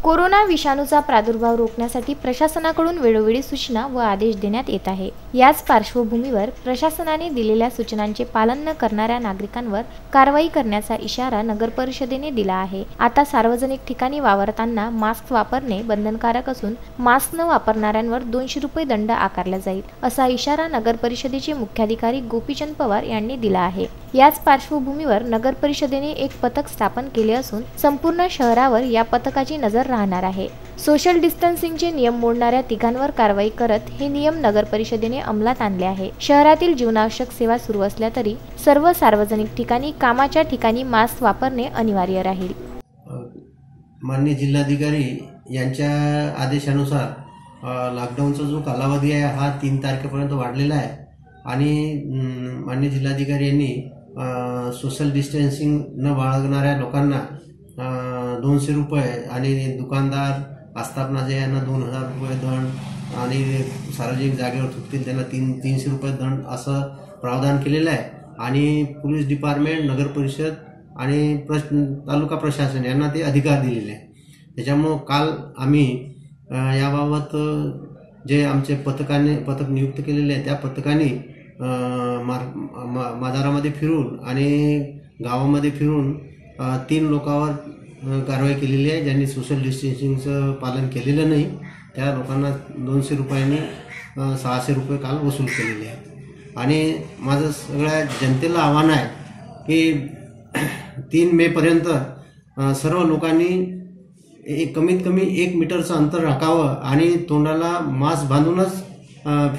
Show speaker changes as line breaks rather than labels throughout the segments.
Corona विषाणूचा प्रादुर्भाव रोखण्यासाठी प्रशासनाकडून वेळोवेळी सूचना व आदेश देण्यात येत आहे। याच पार्श्वभूमीवर प्रशासनाने दिलेल्या सूचनांचे पालन न करणाऱ्या नागरिकांवर कारवाई करण्याचा इशारा नगर परिषदेने दिला आहे। आता सार्वजनिक ठिकाणी वावरताना मास्क वापरणे बंधनकारक असून मास्क न वापरणाऱ्यांवर 200 रुपये दंड आकारला जाईल, असा इशारा नगर परिषदेचे मुख्याधिकारी गोपीचंद पवार यांनी दिला आहे। याच पार्श्वभूमीवर नगर परिषदेने एक पथक स्थापन केले असून संपूर्ण शहरावर या पथकाची नजर राहणार आहे। सोशल डिस्टन्सिंगचे नियम मोडणाऱ्या तिघांवर कारवाई करत हे नियम नगर परिषदेने अंमलात आणले आहे। शहरातील जीवनावश्यक सेवा सुरू असल्या तरी सर्व सार्वजनिक ठिकाणी कामाच्या ठिकाणी मास्क वापरणे अनिवार्य राहील।
माननीय जिल्हाधिकारी यांच्या आदेशानुसार लॉकडाऊनचा जो कालावधी आहे हा 3 तारखेपर्यंत वाढलेला आहे आणि माननीय जिल्हाधिकारी यांनी सोशल डिस्टन्सिंग न बाळगणाऱ्या लोकांना 200 रुपये आणि दुकानदार आस्थापना जे यांना 2000 रुपये दंड आणि सार्वजनिक जागेवर थुकतील त्यांना 300 रुपये दंड असं प्रावधान केलेलं आहे। आणि पोलीस डिपार्टमेंट, नगर परिषद आणि तालुका प्रशासन यांना ते अधिकार दिलेले आहे। त्याच्यामुळं काल आम्ही याबाबत जे आमचे पथक नियुक्त केलेले आहे त्या पथकाने बाजारामध्ये फिरून आणि गावामध्ये फिरून 3 लोकांवर कारवाई केलेली आहे ज्यांनी सोशल डिस्टन्सिंगचं पालन केलेलं नाही। त्या लोकांना 200 रुपयांनी 600 रुपये काल वसूल केलेले आहे। आणि माझं सगळ्या जनतेला आव्हान आहे की 3 मेपर्यंत सर्व लोकांनी कमीत कमी 1 मीटरचं अंतर राखावं आणि तोंडाला मास्क बांधूनच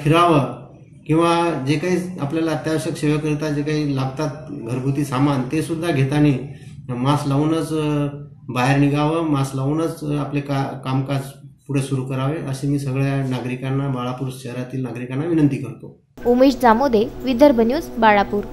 फिरावं किंवा जे काही आपल्याला अत्यावश्यक सेवेकरिता जे काही लागतात घरगुती सामान ते सुद्धा घेताना मास्क लावूनच बाहेर निघावं, मास्क लावूनच आपले कामकाज पुढे सुरू करावे अशी मी सगळ्या नागरिकांना, बाळापूर शहरातील नागरिकांना विनंती करतो।
उमेश जामोदे, विदर्भ न्यूज, बाळापूर।